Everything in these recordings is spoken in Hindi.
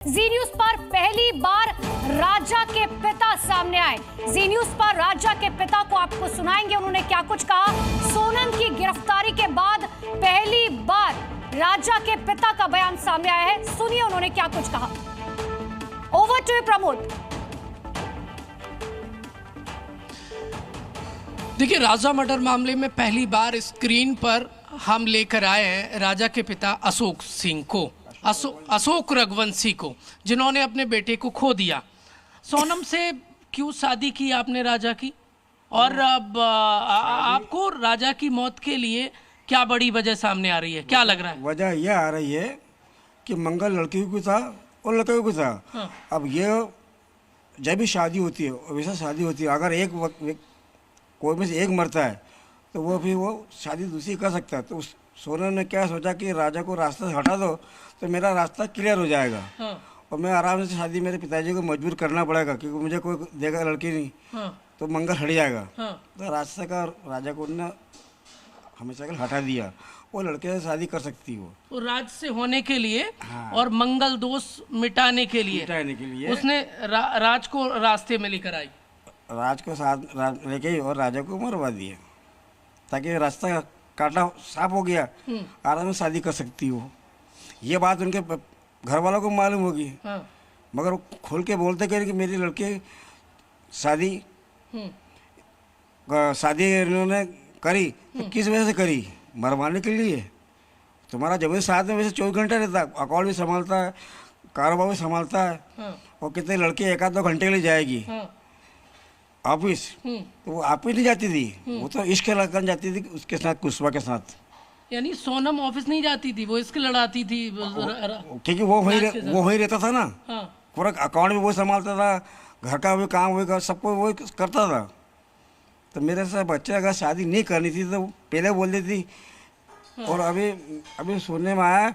जी न्यूज पर पहली बार राजा के पिता सामने आए। जी न्यूज पर राजा के पिता को आपको सुनाएंगे उन्होंने क्या कुछ कहा। सोनम की गिरफ्तारी के बाद पहली बार राजा के पिता का बयान सामने आया है, सुनिए उन्होंने क्या कुछ कहा। Over to Pramod. देखिए, राजा मर्डर मामले में पहली बार स्क्रीन पर हम लेकर आए हैं राजा के पिता अशोक सिंह को, अशोक रघुवंशी को, जिन्होंने अपने बेटे को खो दिया। सोनम से क्यों शादी की आपने राजा की, और अब आपको राजा की मौत के लिए क्या बड़ी वजह सामने आ रही है, क्या लग रहा है? वजह यह आ रही है कि मंगल लड़की को था और लड़के को था। हाँ। अब ये जब भी शादी होती है वैसा शादी होती है, अगर एक कोई में से एक मरता है तो वो फिर वो शादी दूसरी कर सकता है। तो उस सोनम ने क्या सोचा कि राजा को रास्ते से हटा दो तो मेरा रास्ता क्लियर हो जाएगा। हाँ। और मैं आराम से शादी मेरे पिताजी को मजबूर करना पड़ेगा क्योंकि मुझे कोई देगा लड़की नहीं। हाँ। तो मंगल हट जाएगा। हाँ। तो रास्ते का राजा को ने हमेशा के लिए हटा दिया, वो लड़के से शादी कर सकती है वो राज से होने के लिए। हाँ। और मंगल दोष मिटाने के लिए उसने राज को रास्ते में लेकर आई, राज को साथ लेके और राजा को मरवा दिया ताकि रास्ता काटा साफ हो गया, आराम से शादी कर सकती हो। ये बात उनके घर वालों को मालूम होगी। हाँ। मगर वो खोल के बोलते करें कि मेरी लड़की शादी इन्होंने करी तो किस वजह से करी, मरवाने के लिए। तुम्हारा जब साथ में वैसे 24 घंटे रहता है, अकाउंट भी संभालता है, कारोबार भी संभालता है। हाँ। और कितने लड़के 1-2 घंटे के लिए जाएगी ऑफिस, तो वो आप ही नहीं जाती थी, वो तो इश्क लगन जाती थी उसके साथ, कुशवा के साथ। यानी सोनम ऑफिस नहीं जाती थी, वो इश्क लड़ाती थी क्योंकि वो वही रहता था ना। हाँ। पूरा अकाउंट भी वो संभालता था, घर का भी काम वही सबको वो करता था। तो मेरे से बच्चे अगर शादी नहीं करनी थी तो पहले बोल देती। और अभी सुनने में आया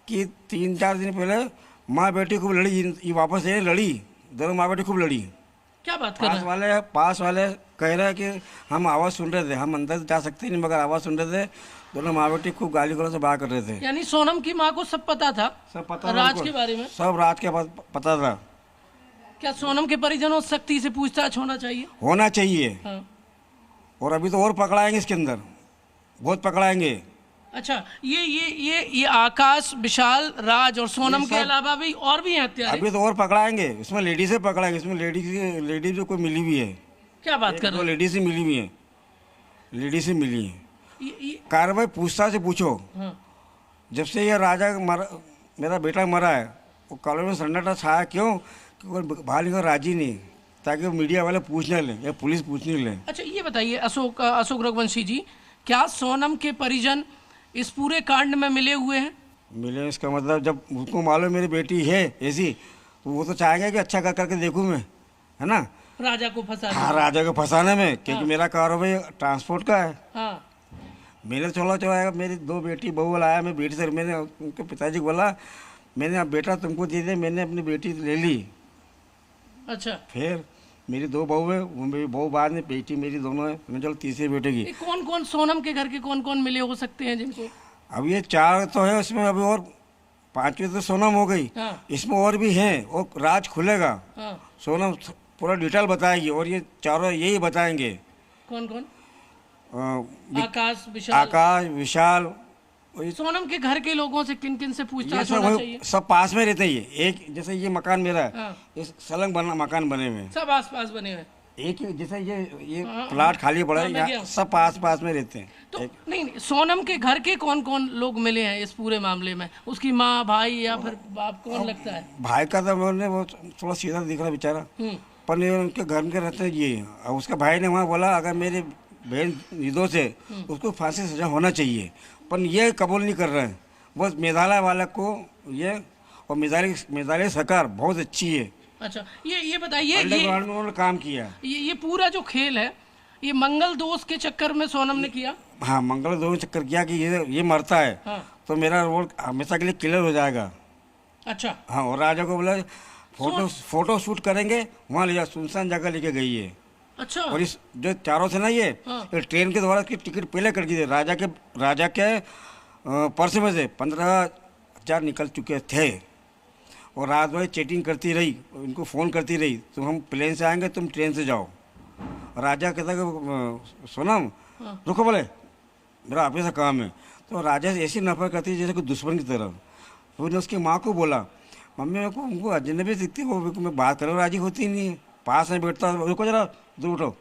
कि 3-4 दिन पहले माँ बेटी खूब लड़ी, ये वापस लड़ी, दोनों माँ बेटी खूब लड़ी। क्या बात कर रहे हैं? पास वाले कह रहे हैं कि हम आवाज़ सुन रहे थे, हम अंदर जा सकते नहीं मगर आवाज़ सुन रहे थे, दोनों माँ बेटी खूब गाली गलौज से बात कर रहे थे। यानी सोनम की माँ को सब पता था, सब पता राज के बारे में, सब राज के पता था। क्या सोनम के परिजनों सख्ती से पूछताछ होना चाहिए? होना चाहिए। हाँ। और अभी तो और पकड़ाएंगे इसके अंदर, बहुत पकड़ाएंगे। अच्छा, ये आकाश, विशाल, राज और सोनम के अलावा भी और भी हैं हत्यारे? अभी तो और पकड़ाएंगे, इसमें लेडीज से पकड़ाएंगे, इसमें लेडीज जो कोई मिली हुई है। क्या बात कर रहे हैं? लेडीज से मिली हुई है, लेडीज से मिली है। कार्रवाई पूछताछ से पूछो। हाँ। जब से ये राजा मेरा बेटा मरा है, वो कॉलेज में सन्नाटा छाया, क्यों? क्योंकि बाहर निकल राजी नहीं, ताकि मीडिया वाले पूछ न लें या पुलिस पूछ नहीं लें। अच्छा, ये बताइए अशोक रघुवंशी जी, क्या सोनम के परिजन इस पूरे कांड में मिले हुए हैं? मिले, इसका मतलब जब उसको मालूम मेरी बेटी है ऐसी, तो वो तो चाहेगा कि अच्छा करके देखूं मैं, है ना, राजा को फंसाने। हाँ, राजा को फंसाने में, क्योंकि मेरा कारोबार ट्रांसपोर्ट का है। हाँ। मेरे चला मेरी 2 बेटी बहू लाया, मैं बेटी से मैंने उनके पिताजी को बोला मैंने अब बेटा तुमको दे दे, मैंने अपनी बेटी ले ली। अच्छा। फिर मेरी 2 बहू है, वो मेरी बहू बाद में, बेटी मेरी दोनों है, मैं चलो तीसरे बेटे की। कौन सोनम के घर के कौन मिले हो सकते हैं जिनको? अब ये 4 तो है, उसमें अभी और 5वीं तो सोनम हो गई। हाँ। इसमें और भी हैं, और राज खुलेगा। हाँ। सोनम पूरा डिटेल बताएगी और ये चारों यही बताएंगे। कौन? आकाश, विशाल। सोनम के घर के लोगों से किन से पूछताछ होना चाहिए? सब पास में रहते हैं। एक जैसे ये मकान मेरा है। हाँ। इस सलंग मकान बने हुए, सब आस-पास बने हुए। एक ही जैसे ये प्लाट खाली पड़ा है, सब पास में रहते हैं। तो नहीं, सोनम के घर के कौन लोग मिले हैं इस पूरे मामले में? उसकी माँ, भाई या फिर बाप, कौन लगता है? भाई का तो वो थोड़ा सीधा दिख रहा बेचारा, पर उनके घर के रहते ये। और उसका भाई ने वहाँ बोला अगर मेरे बहन निर्दोष है उसको फांसी सजा होना चाहिए, पर ये कबूल नहीं कर रहे हैं। बस मेघालय वाला को ये, और मेघालय सरकार बहुत अच्छी है। अच्छा, ये बताइए, अंडरग्राउंड में उन्होंने काम किया। ये पूरा जो खेल है, ये मंगल दोष के चक्कर में सोनम ने किया? हाँ, मंगल दोष के चक्कर किया कि ये मरता है। हाँ। तो मेरा रोल हमेशा के लिए क्लियर हो जाएगा। अच्छा। हाँ, और राजा को बोला फोटो शूट करेंगे, वहाँ ले जाओ, सुनसान जगह लेके गई है। अच्छा। और इस जो चारों थे ना, ये ट्रेन के द्वारा की टिकट पहले कर दी थी। राजा के पर्स में से 15,000 निकल चुके थे। और रात भर चैटिंग करती रही, इनको फ़ोन करती रही, तुम हम प्लेन से आएंगे, तुम ट्रेन से जाओ। राजा कहता कि सोनम रुको, बोले मेरा ऑफिस का काम है। तो राजा से ऐसी नफरत करती है जैसे कोई दुश्मन की तरह। तो उसने उसकी माँ को बोला, मम्मी मेरे को उनको अजनबी दिखती हो, मैं बात करो राजी होती नहीं है, पास नहीं बैठता, रुको जरा दूर उठो,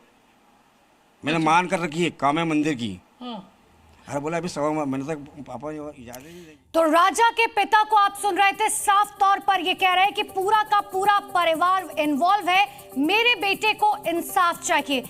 मैंने मान कर रखी है, काम है मंदिर की। अरे बोला अभी 1.25 महीने तक पापा इजाज़त नहीं देंगे। तो राजा के पिता को आप सुन रहे थे, साफ तौर पर ये कह रहे हैं कि पूरा का पूरा परिवार इन्वॉल्व है, मेरे बेटे को इंसाफ चाहिए।